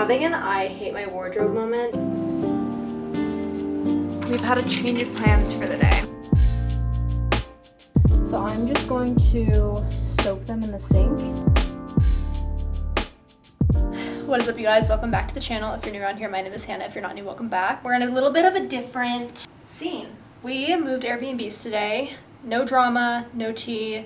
having an I hate my wardrobe moment. We've had a change of plans for the day. So I'm just going to soak them in the sink. What is up, you guys? Welcome back to the channel. If you're new around here, my name is Hannah. If you're not new, welcome back. We're in a little bit of a different scene. We moved Airbnbs today. No drama, no tea,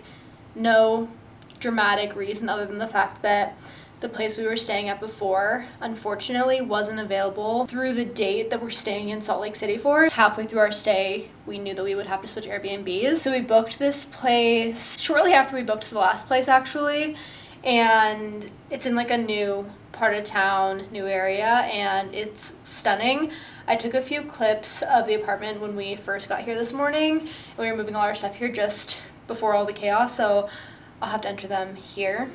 no dramatic reason other than the fact that the place we were staying at before, unfortunately, wasn't available through the date that we're staying in Salt Lake City for. Halfway through our stay, we knew that we would have to switch Airbnbs. So we booked this place shortly after we booked the last place, actually. And it's in like a new part of town, new area, and it's stunning. I took a few clips of the apartment when we first got here this morning, and we were moving all our stuff here just before all the chaos, so I'll have to enter them here.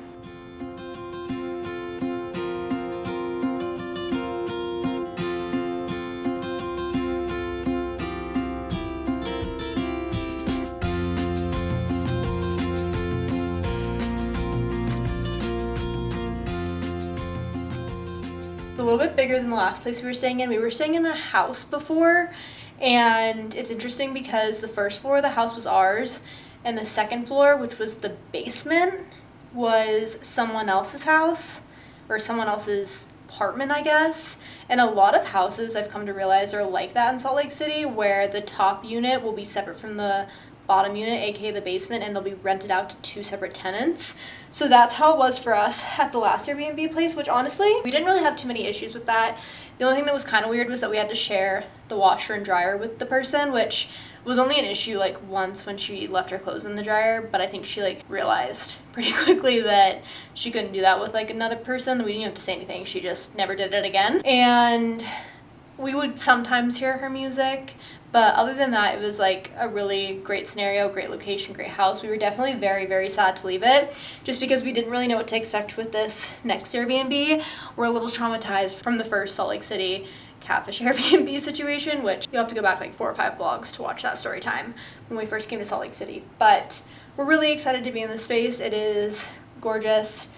A little bit bigger than the last place we were staying in. We were staying in a house before, and it's interesting because the first floor of the house was ours, and the second floor, which was the basement, was someone else's house, or someone else's apartment, I guess. And a lot of houses, I've come to realize, are like that in Salt Lake City, where the top unit will be separate from the bottom unit, aka the basement, and they'll be rented out to two separate tenants. So that's how it was for us at the last Airbnb place, which honestly, we didn't really have too many issues with that. The only thing that was kind of weird was that we had to share the washer and dryer with the person, which was only an issue like once when she left her clothes in the dryer, but I think she like realized pretty quickly that she couldn't do that with like another person. We didn't have to say anything. She just never did it again. And we would sometimes hear her music, but other than that, it was like a really great scenario, great location, great house. We were definitely very, very sad to leave it just because we didn't really know what to expect with this next Airbnb. We're a little traumatized from the first Salt Lake City catfish Airbnb situation, which you'll have to go back like 4 or 5 vlogs to watch that story time when we first came to Salt Lake City. But we're really excited to be in this space. It is gorgeous,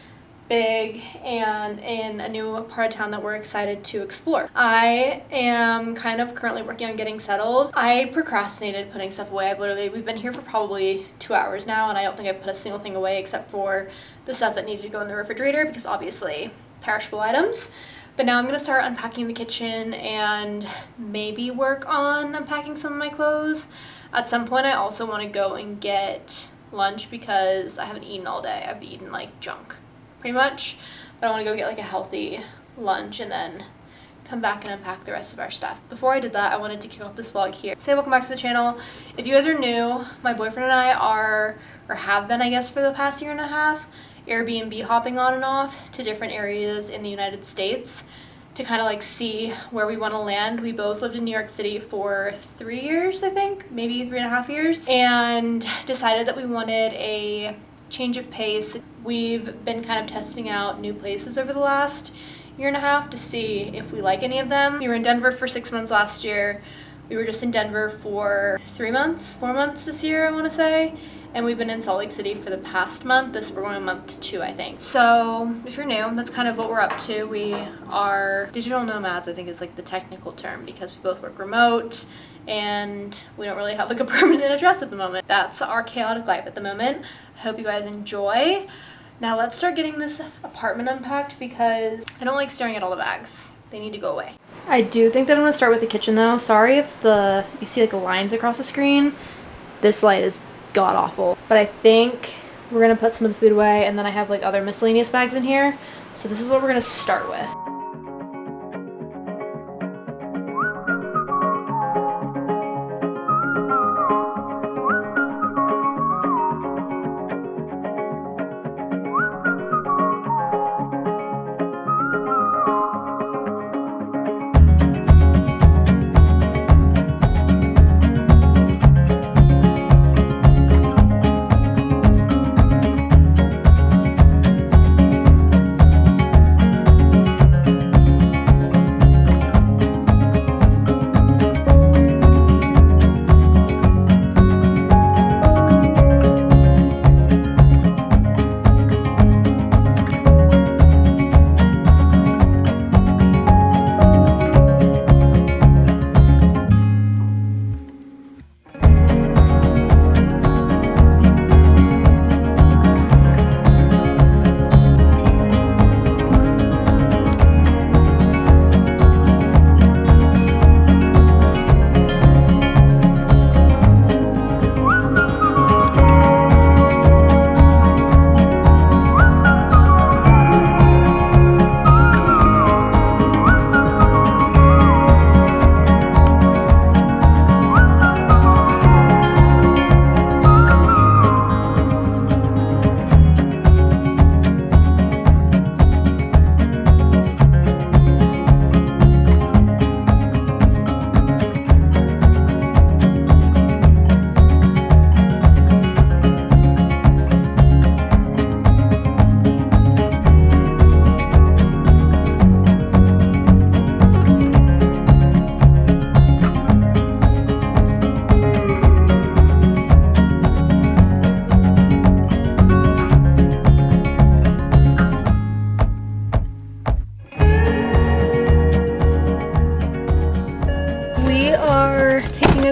big, and in a new part of town that we're excited to explore. I am kind of currently working on getting settled. I procrastinated putting stuff away. We've been here for probably 2 hours now, and I don't think I put a single thing away except for the stuff that needed to go in the refrigerator because obviously perishable items. But now I'm gonna start unpacking the kitchen and maybe work on unpacking some of my clothes. At some point, I also want to go and get lunch because I haven't eaten all day. I've eaten like junk pretty much, but I want to go get like a healthy lunch and then come back and unpack the rest of our stuff. Before I did that, I wanted to kick off this vlog here. Say welcome back to the channel. If you guys are new, my boyfriend and I are, or have been I guess for the past 1.5 years, Airbnb hopping on and off to different areas in the United States to kind of like see where we want to land. We both lived in New York City for 3 years, I think, maybe 3.5 years, and decided that we wanted a change of pace. We've been kind of testing out new places over the last 1.5 years to see if we like any of them. We were in Denver for 6 months last year. We were just in Denver for 4 months this year, I want to say. And we've been in Salt Lake City for the past month. We're going on month 2, I think. So if you're new, that's kind of what we're up to. We are digital nomads, I think is like the technical term, because we both work remote and we don't really have like a permanent address at the moment. That's our chaotic life at the moment. I hope you guys enjoy. Now let's start getting this apartment unpacked because I don't like staring at all the bags. They need to go away. I do think that I'm gonna start with the kitchen though. Sorry if you see like lines across the screen. This light is god awful. But I think we're gonna put some of the food away, and then I have like other miscellaneous bags in here. So this is what we're gonna start with.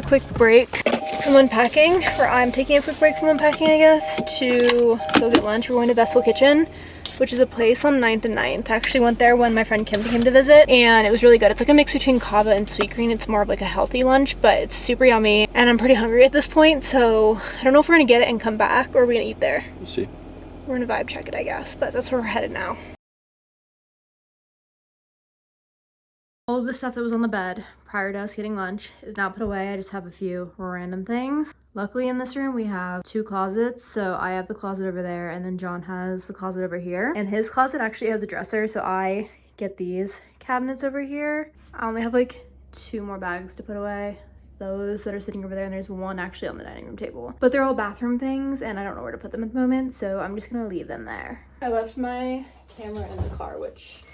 quick break from unpacking, or I'm taking a quick break from unpacking, I guess, to go get lunch. We're going to Vessel Kitchen, which is a place on 9th and 9th. I actually went there when my friend Kim came to visit, and it was really good. It's like a mix between kava and sweet green. It's more of like a healthy lunch, but it's super yummy, and I'm pretty hungry at this point, so I don't know if we're gonna get it and come back, or are we gonna eat there? We'll see. We're gonna vibe check it, I guess, but that's where we're headed now. All of the stuff that was on the bed prior to us getting lunch is now put away. I just have a few random things. Luckily in this room we have 2 closets, so I have the closet over there and then John has the closet over here. And his closet actually has a dresser, so I get these cabinets over here. I only have like 2 more bags to put away. Those that are sitting over there, and there's 1 actually on the dining room table. But they're all bathroom things and I don't know where to put them at the moment, so I'm just gonna leave them there. I left my camera in the car, which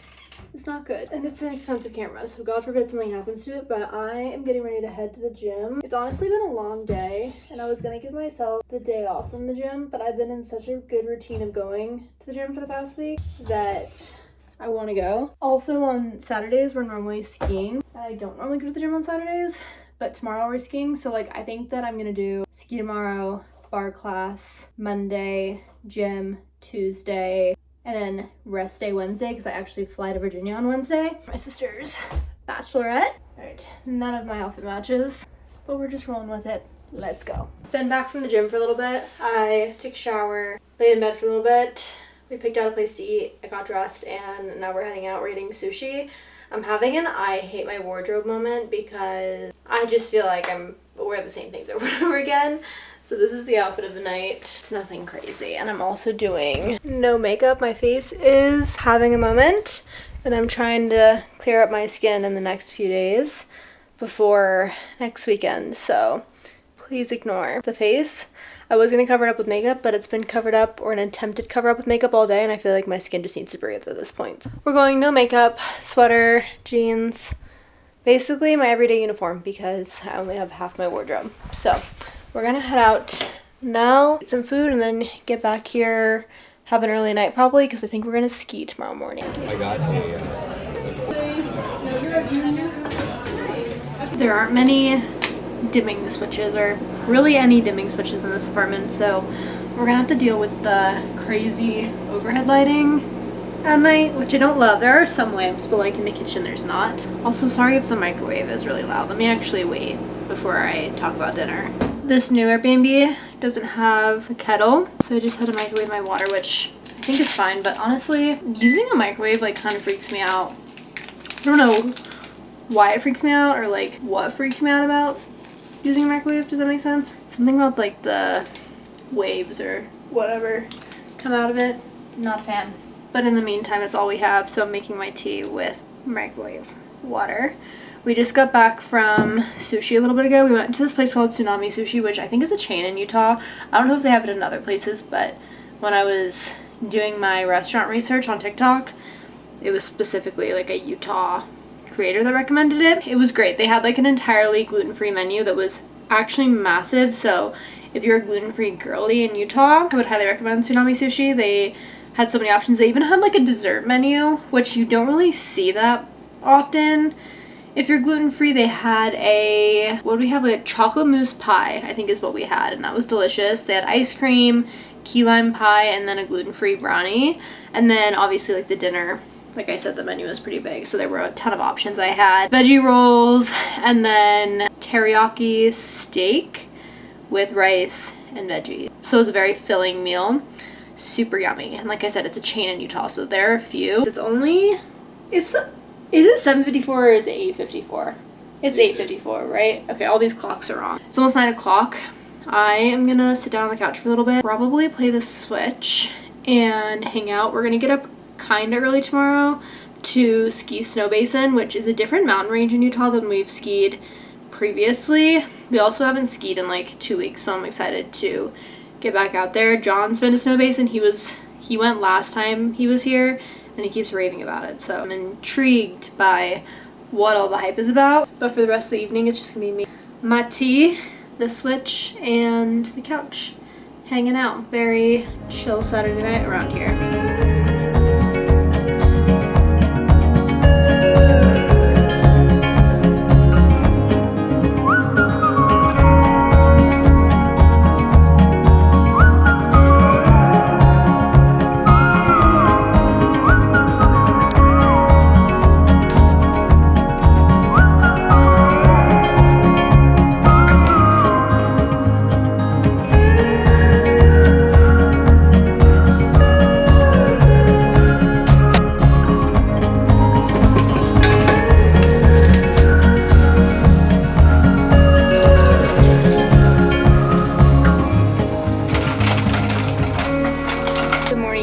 it's not good, and it's an expensive camera, so God forbid something happens to it, but I am getting ready to head to the gym. It's honestly been a long day, and I was gonna give myself the day off from the gym, but I've been in such a good routine of going to the gym for the past week that I want to go. Also on Saturdays we're normally skiing. I don't normally go to the gym on Saturdays, but tomorrow we're skiing, so like I think that I'm gonna do ski tomorrow, bar class Monday, gym Tuesday, and then rest day Wednesday, because I actually fly to Virginia on Wednesday. My sister's bachelorette. All right, none of my outfit matches, but we're just rolling with it. Let's go. Been back from the gym for a little bit. I took a shower, laid in bed for a little bit. We picked out a place to eat. I got dressed, and now we're heading out. We're eating sushi. I'm having an I hate my wardrobe moment because I just feel like I'm wear the same things over and over again. So this is the outfit of the night. It's nothing crazy. And I'm also doing no makeup. My face is having a moment, and I'm trying to clear up my skin in the next few days before next weekend. So please ignore the face. I was going to cover it up with makeup, but it's been covered up, or an attempted cover up with makeup all day, and I feel like my skin just needs to breathe at this point. We're going no makeup, sweater, jeans, basically my everyday uniform, because I only have half my wardrobe. So we're gonna head out now, get some food, and then get back here, have an early night probably, because I think we're gonna ski tomorrow morning. I got There aren't many dimming switches, or really any dimming switches in this apartment, so we're gonna have to deal with the crazy overhead lighting at night, which I don't love. There are some lamps, but like in the kitchen there's not. Also, sorry if the microwave is really loud. Let me actually wait before I talk about dinner. This new Airbnb doesn't have a kettle, so I just had to microwave my water, which I think is fine, but honestly, using a microwave like kind of freaks me out. I don't know why it freaks me out, or like what freaked me out about using a microwave. Does that make sense? Something about like the waves or whatever come out of it. Not a fan. But in the meantime, it's all we have, so I'm making my tea with microwave water. We just got back from Sushi a little bit ago. We went to this place called Tsunami Sushi, which I think is a chain in Utah. I don't know if they have it in other places, but when I was doing my restaurant research on TikTok, it was specifically like a Utah creator that recommended it. It was great. They had like an entirely gluten-free menu that was actually massive, so if you're a gluten-free girly in Utah, I would highly recommend Tsunami Sushi. They had so many options. They even had like a dessert menu, which you don't really see that often. If you're gluten-free, they had a, what did we have? Like a chocolate mousse pie, I think is what we had, and that was delicious. They had ice cream, key lime pie, and then a gluten-free brownie. And then obviously like the dinner, like I said, the menu was pretty big, so there were a ton of options. I had veggie rolls and then teriyaki steak with rice and veggies. So it was a very filling meal. Super yummy. And like I said, it's a chain in Utah, so there are a few. Is it 7:54 or is it 8:54? It's 8:54, right? Okay, all these clocks are wrong. It's almost 9 o'clock. I am gonna sit down on the couch for a little bit, probably play the Switch and hang out. We're gonna get up kinda early tomorrow to ski Snow Basin, which is a different mountain range in Utah than we've skied previously. We also haven't skied in like 2 weeks, so I'm excited to get back out there. John's been to Snow Basin. He went last time he was here, and he keeps raving about it, so I'm intrigued by what all the hype is about. But for the rest of the evening, it's just gonna be me, my tea, the Switch, and the couch, hanging out. Very chill Saturday night around here.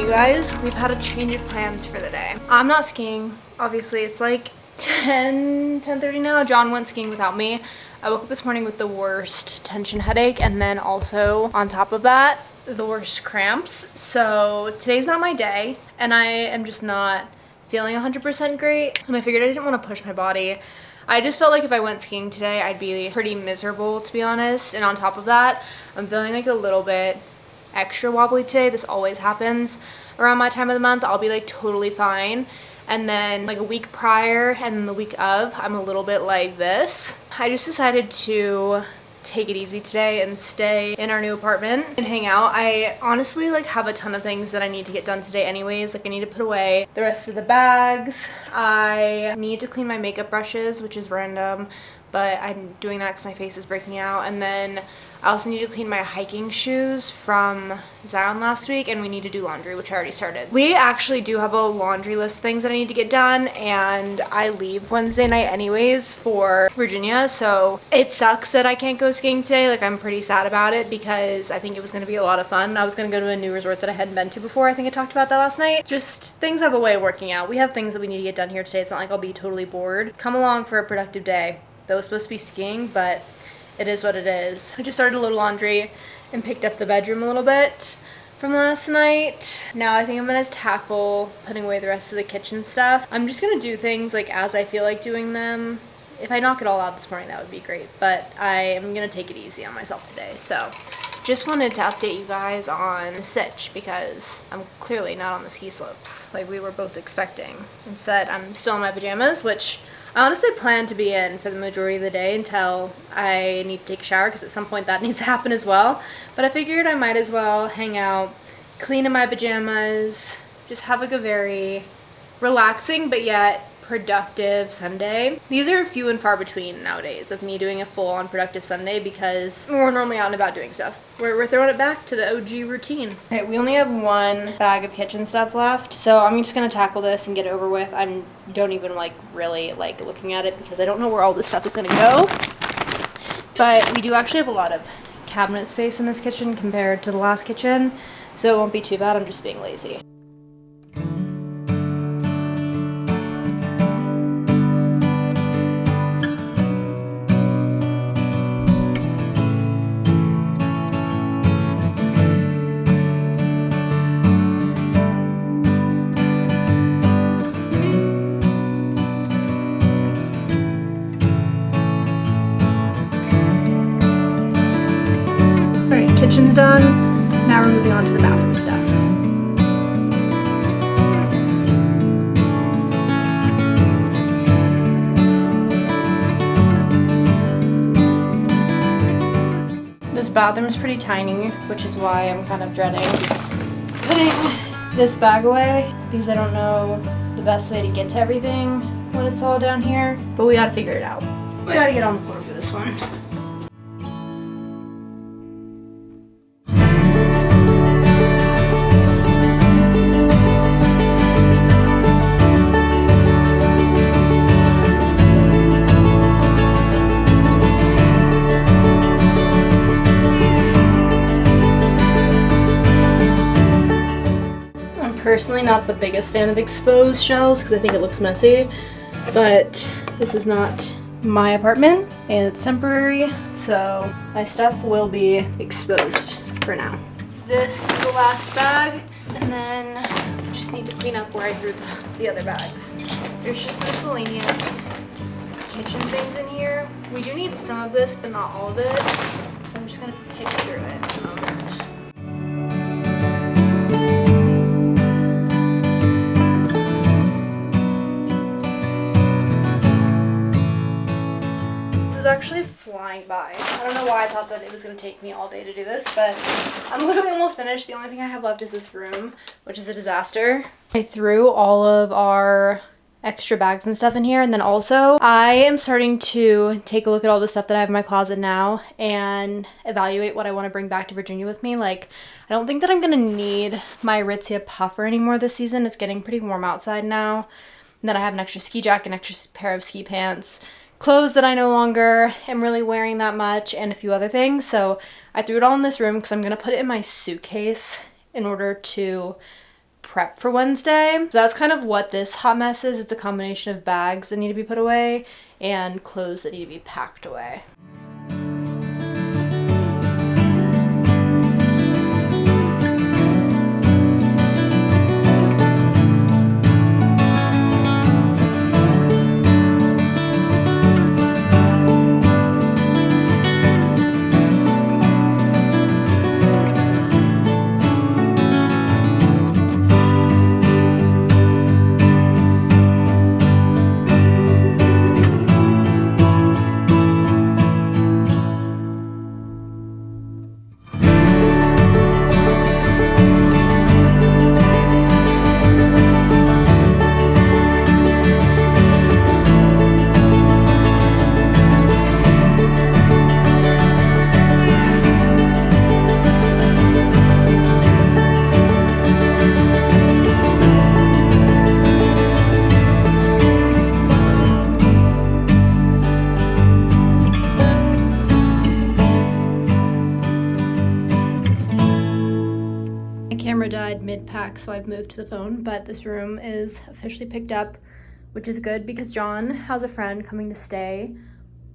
guys, we've had a change of plans for the day. I'm not skiing, obviously. It's like 10:30 now. John went skiing without me. I woke up this morning with the worst tension headache, and then also on top of that, the worst cramps. So today's not my day, and I am just not feeling 100% great. And I figured I didn't want to push my body. I just felt like if I went skiing today, I'd be pretty miserable, to be honest. And on top of that, I'm feeling like a little bit extra wobbly today. This always happens around my time of the month. I'll be like totally fine. And then like a week prior and then the week of, I'm a little bit like this. I just decided to take it easy today and stay in our new apartment and hang out. I honestly like have a ton of things that I need to get done today anyways. Like I need to put away the rest of the bags. I need to clean my makeup brushes, which is random, but I'm doing that because my face is breaking out. And then I also need to clean my hiking shoes from Zion last week, and we need to do laundry, which I already started. We actually do have a laundry list of things that I need to get done, and I leave Wednesday night anyways for Virginia, so it sucks that I can't go skiing today. Like, I'm pretty sad about it because I think it was going to be a lot of fun. I was going to go to a new resort that I hadn't been to before. I think I talked about that last night. Just things have a way of working out. We have things that we need to get done here today. It's not like I'll be totally bored. Come along for a productive day. That was supposed to be skiing, but it is what it is. I just started a little laundry and picked up the bedroom a little bit from last night. Now I think I'm gonna tackle putting away the rest of the kitchen stuff. I'm just gonna do things like as I feel like doing them. If I knock it all out this morning, that would be great, but I am gonna take it easy on myself today. So just wanted to update you guys on the sitch because I'm clearly not on the ski slopes like we were both expecting. Instead, I'm still in my pajamas, which I honestly plan to be in for the majority of the day until I need to take a shower, because at some point that needs to happen as well. But I figured I might as well hang out, clean in my pajamas, just have like a very relaxing but yet productive Sunday. These are few and far between nowadays of me doing a full-on productive Sunday because we're normally out and about doing stuff. We're throwing it back to the OG routine. Okay, we only have one bag of kitchen stuff left, so I'm just gonna tackle this and get it over with. I don't even like really like looking at it because I don't know where all this stuff is gonna go. But we do actually have a lot of cabinet space in this kitchen compared to the last kitchen, so it won't be too bad. I'm just being lazy. Kitchen's done. Now we're moving on to the bathroom stuff. This bathroom is pretty tiny, which is why I'm kind of dreading putting this bag away because I don't know the best way to get to everything when it's all down here. But we gotta figure it out. We gotta get on the floor for this one. Personally not the biggest fan of exposed shelves because I think it looks messy, but this is not my apartment and it's temporary, so my stuff will be exposed for now. This is the last bag, and then I just need to clean up where I threw the other bags. There's just miscellaneous kitchen things in here. We do need some of this, but not all of it, so I'm just gonna pick through it in a moment. Actually flying by. I don't know why I thought that it was going to take me all day to do this, but I'm literally almost finished. The only thing I have left is this room, which is a disaster. I threw all of our extra bags and stuff in here, and then also I am starting to take a look at all the stuff that I have in my closet now and evaluate what I want to bring back to Virginia with me. Like, I don't think that I'm going to need my Aritzia puffer anymore this season. It's getting pretty warm outside now. And then I have an extra ski jacket, an extra pair of ski pants, clothes that I no longer am really wearing that much, and a few other things. So I threw it all in this room because I'm going to put it in my suitcase in order to prep for Wednesday. So that's kind of what this hot mess is. It's a combination of bags that need to be put away and clothes that need to be packed away. Died mid-pack, so I've moved to the phone, but this room is officially picked up, which is good because John has a friend coming to stay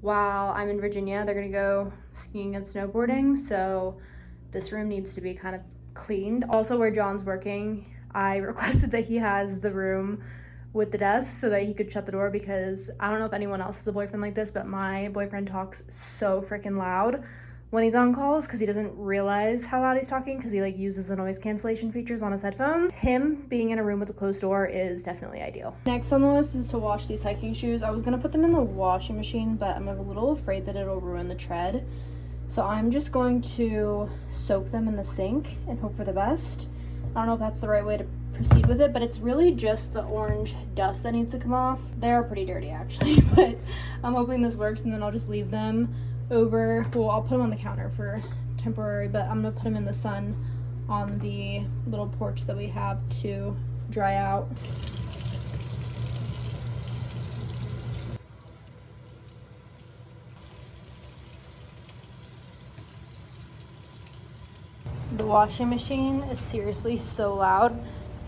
while I'm in Virginia. They're gonna go skiing and snowboarding, so this room needs to be kind of cleaned. Also, where John's working, I requested that he has the room with the desk so that he could shut the door, because I don't know if anyone else has a boyfriend like this, but my boyfriend talks so freaking loud when he's on calls because he doesn't realize how loud he's talking because he like uses the noise cancellation features on his headphones. Him being in a room with a closed door is definitely ideal. Next on the list is to wash these hiking shoes. I was gonna put them in the washing machine, but I'm a little afraid that it'll ruin the tread. So I'm just going to soak them in the sink and hope for the best. I don't know if that's the right way to proceed with it, but it's really just the orange dust that needs to come off. They're pretty dirty actually, but I'm hoping this works, and then I'll just leave them over. Well, I'll put them on the counter for temporary, but I'm gonna put them in the sun on the little porch that we have to dry out. The washing machine is seriously so loud,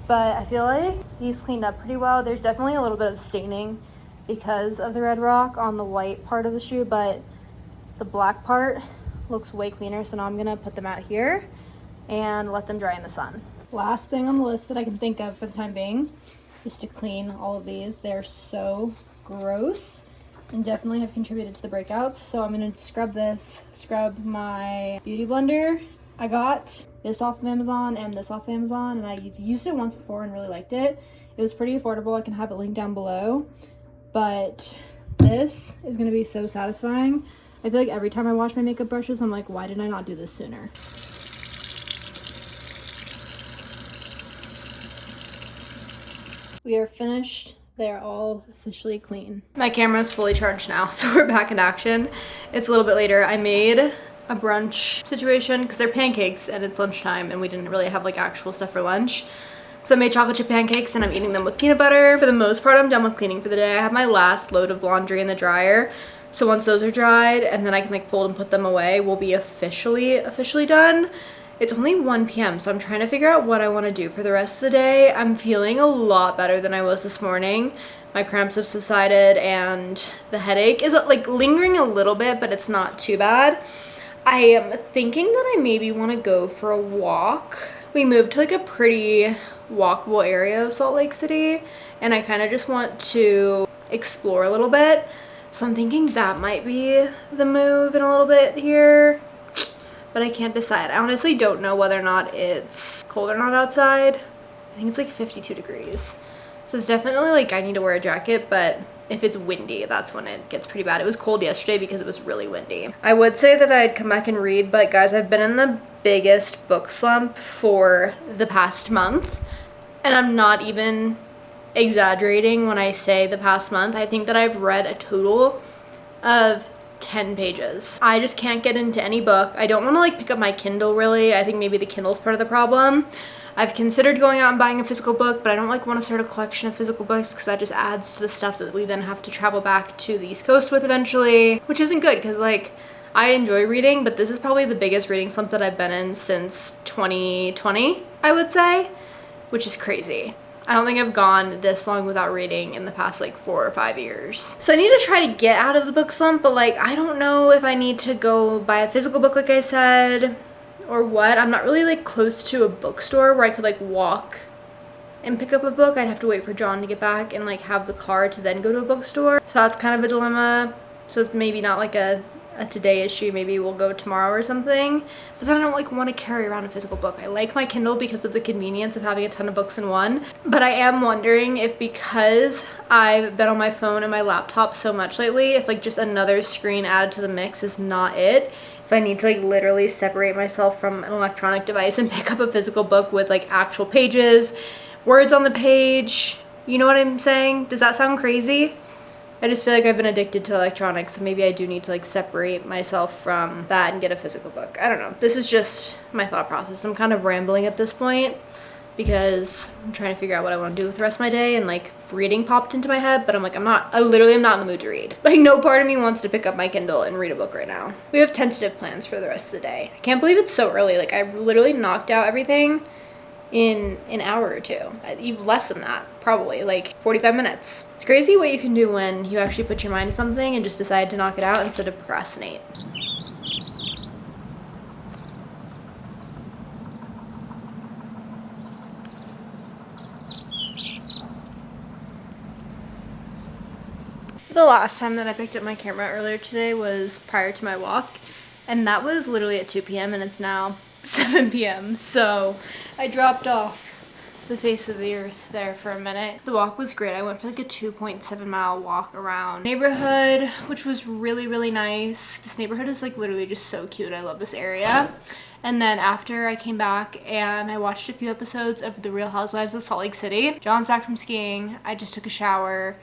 but I feel like he's cleaned up pretty well. There's definitely a little bit of staining because of the red rock on the white part of the shoe, but the black part looks way cleaner, so now I'm gonna put them out here and let them dry in the sun. Last thing on the list that I can think of for the time being is to clean all of these. They're so gross and definitely have contributed to the breakouts. So I'm gonna scrub this, scrub my beauty blender. I got this off of Amazon and this off of Amazon, and I used it once before and really liked it. It was pretty affordable. I can have it linked down below, but this is gonna be so satisfying. I feel like every time I wash my makeup brushes, I'm like, why did I not do this sooner? We are finished. They're all officially clean. My camera's fully charged now, so we're back in action. It's a little bit later. I made a brunch situation because they're pancakes and it's lunchtime and we didn't really have like actual stuff for lunch. So I made chocolate chip pancakes and I'm eating them with peanut butter. For the most part, I'm done with cleaning for the day. I have my last load of laundry in the dryer. So once those are dried and then I can like fold and put them away, we'll be officially done. It's only 1 p.m. so I'm trying to figure out what I want to do for the rest of the day. I'm feeling a lot better than I was this morning. My cramps have subsided and the headache is like lingering a little bit, but it's not too bad. I am thinking that I maybe want to go for a walk. We moved to like a pretty walkable area of Salt Lake City and I kind of just want to explore a little bit. So I'm thinking that might be the move in a little bit here, but I can't decide. I honestly don't know whether or not it's cold or not outside. I think it's like 52 degrees. So it's definitely like I need to wear a jacket, but if it's windy, that's when it gets pretty bad. It was cold yesterday because it was really windy. I would say that I'd come back and read, but guys, I've been in the biggest book slump for the past month, and I'm not even exaggerating when I say the past month. I think that I've read a total of 10 pages. I just can't get into any book. I don't want to like pick up my Kindle really. I think maybe the Kindle's part of the problem. I've considered going out and buying a physical book, but I don't like want to start a collection of physical books because that just adds to the stuff that we then have to travel back to the East Coast with eventually, which isn't good because like I enjoy reading, but this is probably the biggest reading slump that I've been in since 2020, I would say. which is crazy. I don't think I've gone this long without reading in the past like 4 or 5 years. So I need to try to get out of the book slump, but like I don't know if I need to go buy a physical book like I said or what. I'm not really like close to a bookstore where I could like walk and pick up a book. I'd have to wait for John to get back and like have the car to then go to a bookstore. So that's kind of a dilemma. So it's maybe not like a today issue, maybe we'll go tomorrow or something, but then I don't like want to carry around a physical book. I like my Kindle because of the convenience of having a ton of books in one, but I am wondering if because I've been on my phone and my laptop so much lately, if like just another screen added to the mix is not it, if I need to like literally separate myself from an electronic device and pick up a physical book with like actual pages, words on the page, you know what I'm saying? Does that sound crazy? I just feel like I've been addicted to electronics, so maybe I do need to like separate myself from that and get a physical book. I don't know. This is just my thought process. I'm kind of rambling at this point because I'm trying to figure out what I want to do with the rest of my day, and like reading popped into my head, but I'm like, I literally am not in the mood to read. Like no part of me wants to pick up my Kindle and read a book right now. We have tentative plans for the rest of the day. I can't believe it's so early. Like I literally knocked out everything in an hour or two, even less than that, probably like 45 minutes. It's crazy what you can do when you actually put your mind to something and just decide to knock it out instead of procrastinate. The last time that I picked up my camera earlier today was prior to my walk, and that was literally at 2 p.m. and it's now 7 p.m. So I dropped off the face of the earth there for a minute. The walk was great. I went for like a 2.7 mile walk around neighborhood, which was really, really nice. This neighborhood is like literally just so cute. I love this area. And then after I came back and I watched a few episodes of The Real Housewives of Salt Lake City. John's back from skiing. I just took a shower.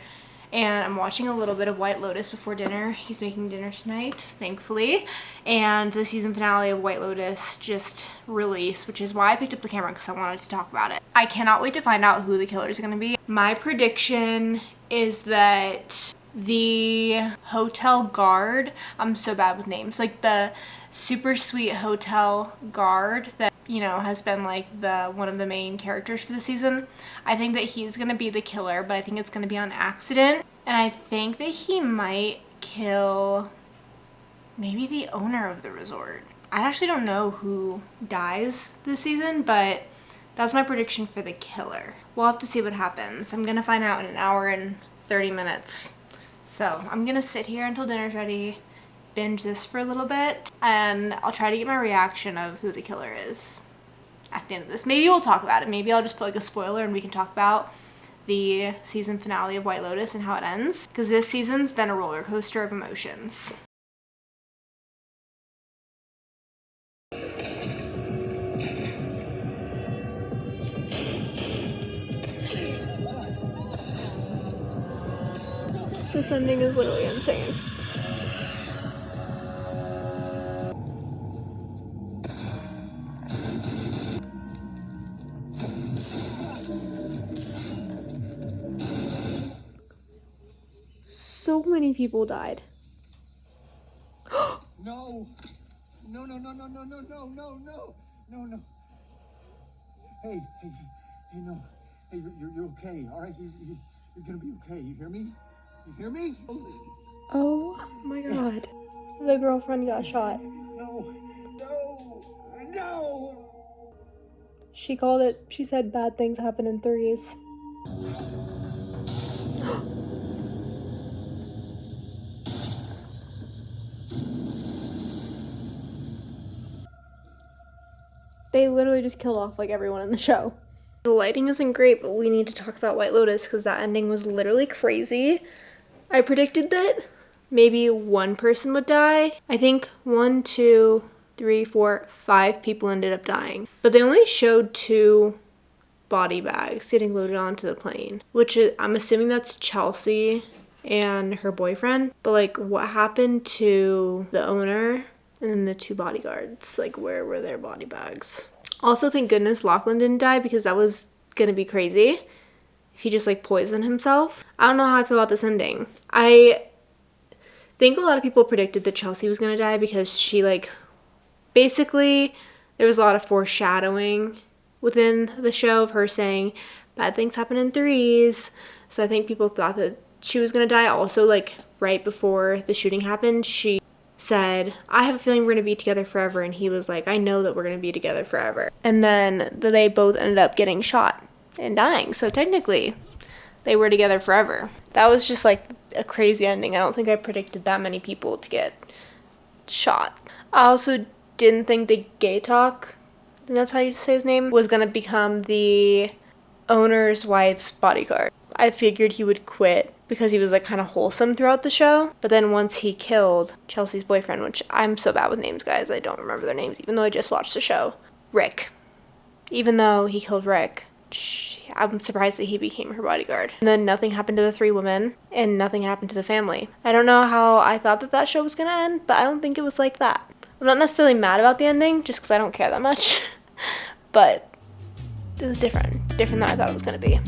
And I'm watching a little bit of White Lotus before dinner. He's making dinner tonight, thankfully. And the season finale of White Lotus just released, which is why I picked up the camera, because I wanted to talk about it. I cannot wait to find out who the killer is gonna be. My prediction is that the hotel guard, I'm so bad with names, like the super sweet hotel guard that, you know, has been like one of the main characters for the season. I think that he's gonna be the killer, but I think it's gonna be on accident. And I think that he might kill maybe the owner of the resort. I actually don't know who dies this season, but that's my prediction for the killer. We'll have to see what happens. I'm gonna find out in an hour and 30 minutes. So I'm gonna sit here until dinner's ready, binge this for a little bit, and I'll try to get my reaction of who the killer is at the end of this. Maybe we'll talk about it. Maybe I'll just put like a spoiler and we can talk about the season finale of White Lotus and how it ends, because this season's been a roller coaster of emotions. This ending is literally insane. So many people died. No. No, no, no, no, no, no, no, no, no, no, no. Hey, no. Hey, you're okay, all right? You're gonna be okay, you hear me? You hear me? Oh my god. The girlfriend got shot. No, no, no! She called it, she said bad things happen in threes. They literally just killed off like everyone in the show. The lighting isn't great, but we need to talk about White Lotus because that ending was literally crazy. I predicted that maybe one person would die. I think 1, 2, 3, 4, 5 people ended up dying. But they only showed 2 body bags getting loaded onto the plane, which is, I'm assuming that's Chelsea and her boyfriend. But like, what happened to the owner and then the 2 bodyguards? Like, where were their body bags? Also, thank goodness Lachlan didn't die, because that was gonna be crazy if he just like poisoned himself. I don't know how I feel about this ending. I think a lot of people predicted that Chelsea was gonna die because she like, basically there was a lot of foreshadowing within the show of her saying bad things happen in threes. So I think people thought that she was gonna die. Also, like, right before the shooting happened, she said, I have a feeling we're gonna be together forever, and he was like, I know that we're gonna be together forever. And then they both ended up getting shot and dying, so technically they were together forever. That was just like a crazy ending. I don't think I predicted that many people to get shot. I also didn't think the gay talk, I think that's how you say his name, was gonna become the owner's wife's bodyguard. I figured he would quit because he was like kind of wholesome throughout the show. But then once he killed Chelsea's boyfriend, which I'm so bad with names, guys, I don't remember their names, even though I just watched the show. Rick. Even though he killed Rick, I'm surprised that he became her bodyguard. And then nothing happened to the three women, and nothing happened to the family. I don't know how I thought that show was gonna end, but I don't think it was like that. I'm not necessarily mad about the ending, just because I don't care that much. But it was different than I thought it was gonna be.